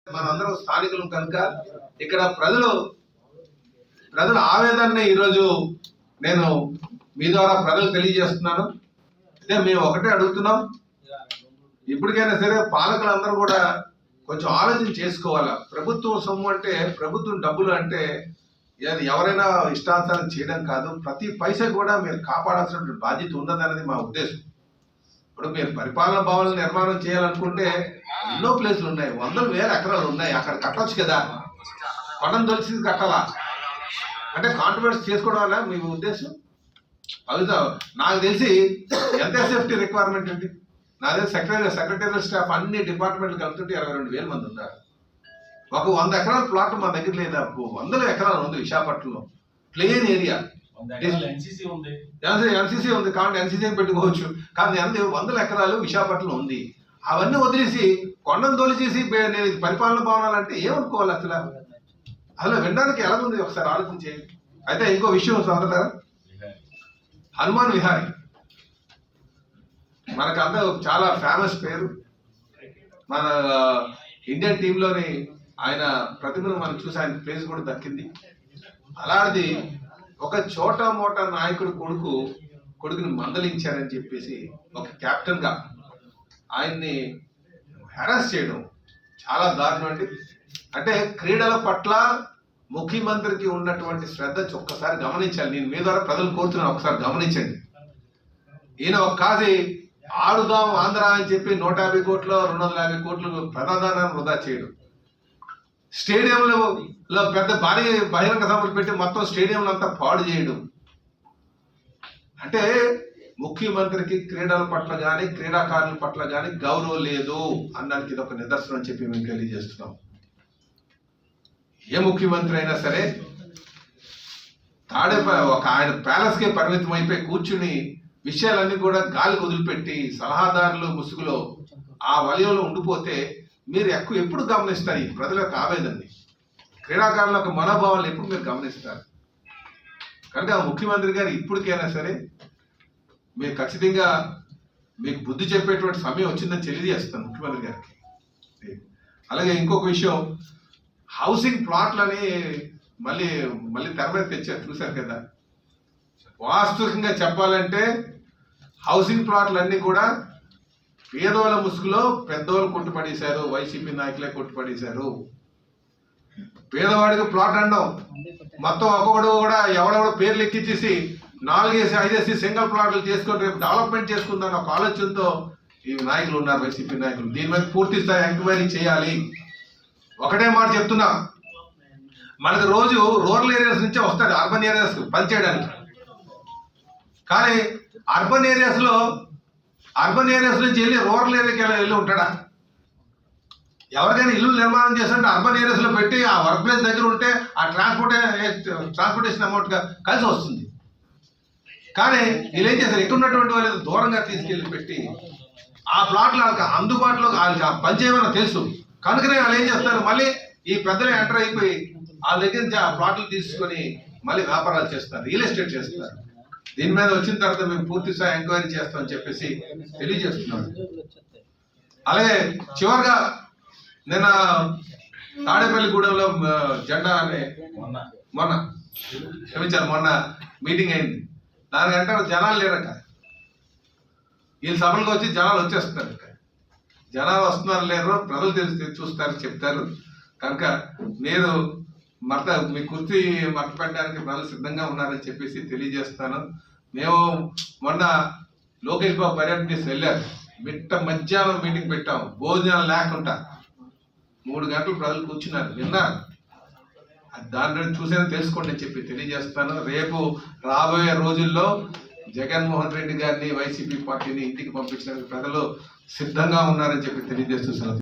మనందరం స్థానికులు కనుక ఇక్కడ ప్రజల ఆవేదనని ఈరోజు నేను మీ ద్వారా ప్రజలకు తెలియజేస్తున్నాను. అంటే మేము ఒకటే అడుగుతున్నాం, ఇప్పటికైనా సరే పాలకులందరూ కూడా కొంచెం ఆలోచన చేసుకోవాలా. ప్రభుత్వం సొమ్ము అంటే, ప్రభుత్వం డబ్బులు అంటే ఎవరైనా ఇష్టానుసారం చేయడం కాదు, ప్రతి పైసా కూడా మీరు కాపాడాల్సిన బాధ్యత ఉన్నదనేది మా ఉద్దేశం. ఇప్పుడు మీరు పరిపాలనా భవనాలు నిర్మాణం చేయాలనుకుంటే ఎన్నో ప్లేసులు ఉన్నాయి, వందల వేల ఎకరాలు ఉన్నాయి, అక్కడ కట్టొచ్చు కదా. కొండను తొలిసి కట్టాలా అంటే కాంట్రవర్సీ చేసుకోవడం వల్ల మీ ఉద్దేశం? అది నాకు తెలిసి ఎంత సేఫ్టీ రిక్వైర్మెంట్ ఉంది. నాదే సెక్రటరీ స్టాఫ్ అన్ని డిపార్ట్మెంట్లు కలుపుతుంటే 22,000 మంది ఉన్నారు. ఒక 100 ఎకరాల ప్లాట్ మా దగ్గర లేదా, వందల ఎకరాలు ఉంది విశాఖపట్నంలో, ప్లెయిన్ ఏరియా. ఎన్సీసీ ఉంది కాబట్టి ఎన్సీసీ పెట్టుకోవచ్చు, కానీ వందల ఎకరాలు విశాఖపట్నంలో ఉంది. అవన్నీ వదిలేసి కొండను తోలిచేసి నేను పరిపాలన భవనాలంటే ఏమనుకోవాలి? అసలు వినడానికి ఎలా ఉంది ఒకసారి ఆలోచించేది. అయితే ఇంకో విషయం సోదరులారా, హనుమాన్ విహారీ మనకంతా చాలా ఫేమస్ పేరు. మన ఇండియన్ టీంలోని ఆయన ప్రతిభను మనం చూసి ఆయన ప్లేస్ కూడా దక్కింది. అలాంటిది ఒక చోటా మోటా నాయకుడు కొడుకుని మందలించారని చెప్పేసి ఒక కెప్టెన్ గా ఆయన్ని హెరాస్ చేయడం చాలా దారుణం అండి. అంటే క్రీడల పట్ల ముఖ్యమంత్రికి ఉన్నటువంటి శ్రద్ధ ఒక్కసారి గమనించాలి. నేను మీ ద్వారా ప్రజలు కోరుతున్నాను, ఒకసారి గమనించండి. ఈయన ఒక కాసి ఆడుదాం ఆంధ్ర అని చెప్పి 150 కోట్లు 250 కోట్లు ప్రధానాన్ని వృధా చేయడం, స్టేడియంలో పెద్ద భారీ బహిరంగ సభలు పెట్టి మొత్తం స్టేడియంలో అంతా పాడు చేయడం. అంటే ముఖ్యమంత్రికి క్రీడల పట్ల కానీ క్రీడాకారుల పట్ల కానీ గౌరవం లేదు అన్నానికి ఇది ఒక నిదర్శనం అని చెప్పి మేము తెలియజేస్తున్నాం. ఏ ముఖ్యమంత్రి అయినా సరే ఒక ఆయన ప్యాలెస్కే పరిమితం అయిపోయి కూర్చుని విషయాలన్నీ కూడా గాలికి వదిలిపెట్టి సలహాదారులు ముసుగులో ఆ వలయంలో ఉండిపోతే మీరు ఎప్పుడు గమనిస్తారు ఈ ప్రజల యొక్క ఆవేదనని, క్రీడాకారుల యొక్క మనోభావాలను ఎప్పుడు మీరు గమనిస్తారు? కనుక ముఖ్యమంత్రి గారు ఇప్పటికైనా సరే మీరు ఖచ్చితంగా మీకు బుద్ధి చెప్పేటువంటి సమయం వచ్చిందని తెలియజేస్తాను ముఖ్యమంత్రి గారికి. అలాగే ఇంకొక విషయం, హౌసింగ్ ప్లాట్లని మళ్ళీ తెర మీద తెచ్చారు, చూశారు కదా. వాస్తవికంగా చెప్పాలంటే హౌసింగ్ ప్లాట్లన్నీ కూడా పేదోళ్ళ ముసుగులో పెద్దోళ్ళు కొట్టుపడేశారు, వైసీపీ నాయకులే కొట్టుపడేశారు. పేదవాడికి ప్లాట్ అనడం మొత్తం ఒక్కొక్కడు కూడా ఎవడెవడో పేర్లు ఎక్కించేసి 4-5 సింగిల్ ప్లాట్లు చేసుకొని రేపు డెవలప్మెంట్ చేసుకుందాం ఒక ఆలోచనతో ఈ నాయకులు ఉన్నారు, వైసీపీ నాయకులు. దీని మీద పూర్తి స్థాయి ఎంక్వైరీ చేయాలి. ఒకటే మాట చెప్తున్నా, మనకు రోజు రూరల్ ఏరియాస్ నుంచే వస్తారు అర్బన్ ఏరియాస్ పనిచేయడానికి. కానీ అర్బన్ ఏరియాస్ నుంచి వెళ్ళి రూరల్ ఏరియాకి వెళ్ళి ఉంటాడా? ఎవరికైనా ఇల్లు నిర్మాణం చేస్తుంటే అర్బన్ ఏరియాస్ లో పెట్టి ఆ వర్క్ ప్లేస్ దగ్గర ఉంటే ఆ ట్రాన్స్పోర్టేషన్ అమౌంట్ కలిసి వస్తుంది. కానీ వీళ్ళు ఏం చేస్తారు, ఎక్కడ ఉన్నటువంటి వాళ్ళు దూరంగా తీసుకెళ్ళి పెట్టి ఆ ప్లాట్లు వాళ్ళకి అందుబాటులో పనిచేయమని తెలుసు కనుకనే వాళ్ళు ఏం చేస్తారు, మళ్ళీ ఈ పెద్దలు ఎంటర్ అయిపోయి వాళ్ళ దగ్గర నుంచి ఆ ప్లాట్లు తీసుకొని మళ్ళీ వ్యాపారాలు చేస్తారు, రియల్ ఎస్టేట్ చేస్తారు. దీని మీద వచ్చిన తర్వాత మేము పూర్తి స్థాయి ఎంక్వైరీ చేస్తామని చెప్పేసి తెలియజేస్తున్నాం. అలాగే చివరిగా నిన్న తాడేపల్లిగూడెంలో జెండా అనే మొన్న మీటింగ్ అయింది. దానికంటే జనాలు లేరక, వీళ్ళ సభలకు వచ్చి జనాలు వచ్చేస్తున్నారు. జనాలు వస్తున్నారు లేరు ప్రజలు చూస్తారు చెప్తారు. కనుక నేను మీ కుర్చీ మట్ట పెట్టడానికి ప్రజలు సిద్ధంగా ఉన్నారని చెప్పేసి తెలియజేస్తాను. మేము మొన్న లోకేష్ బాబు పర్యటన వెళ్ళారు, మధ్యాహ్నం మీటింగ్ పెట్టాము, భోజనాలు లేకుండా 3 గంటలు ప్రజలు కూర్చున్నారు, విన్నారు. దాని చూసేది తెలుసుకోండి అని చెప్పి తెలియజేస్తాను. రేపు రాబోయే రోజుల్లో జగన్మోహన్ రెడ్డి గారిని వైసీపీ పార్టీని ఇంటికి పంపించడానికి ప్రజలు సిద్ధంగా ఉన్నారని చెప్పి తెలియజేస్తున్నాను.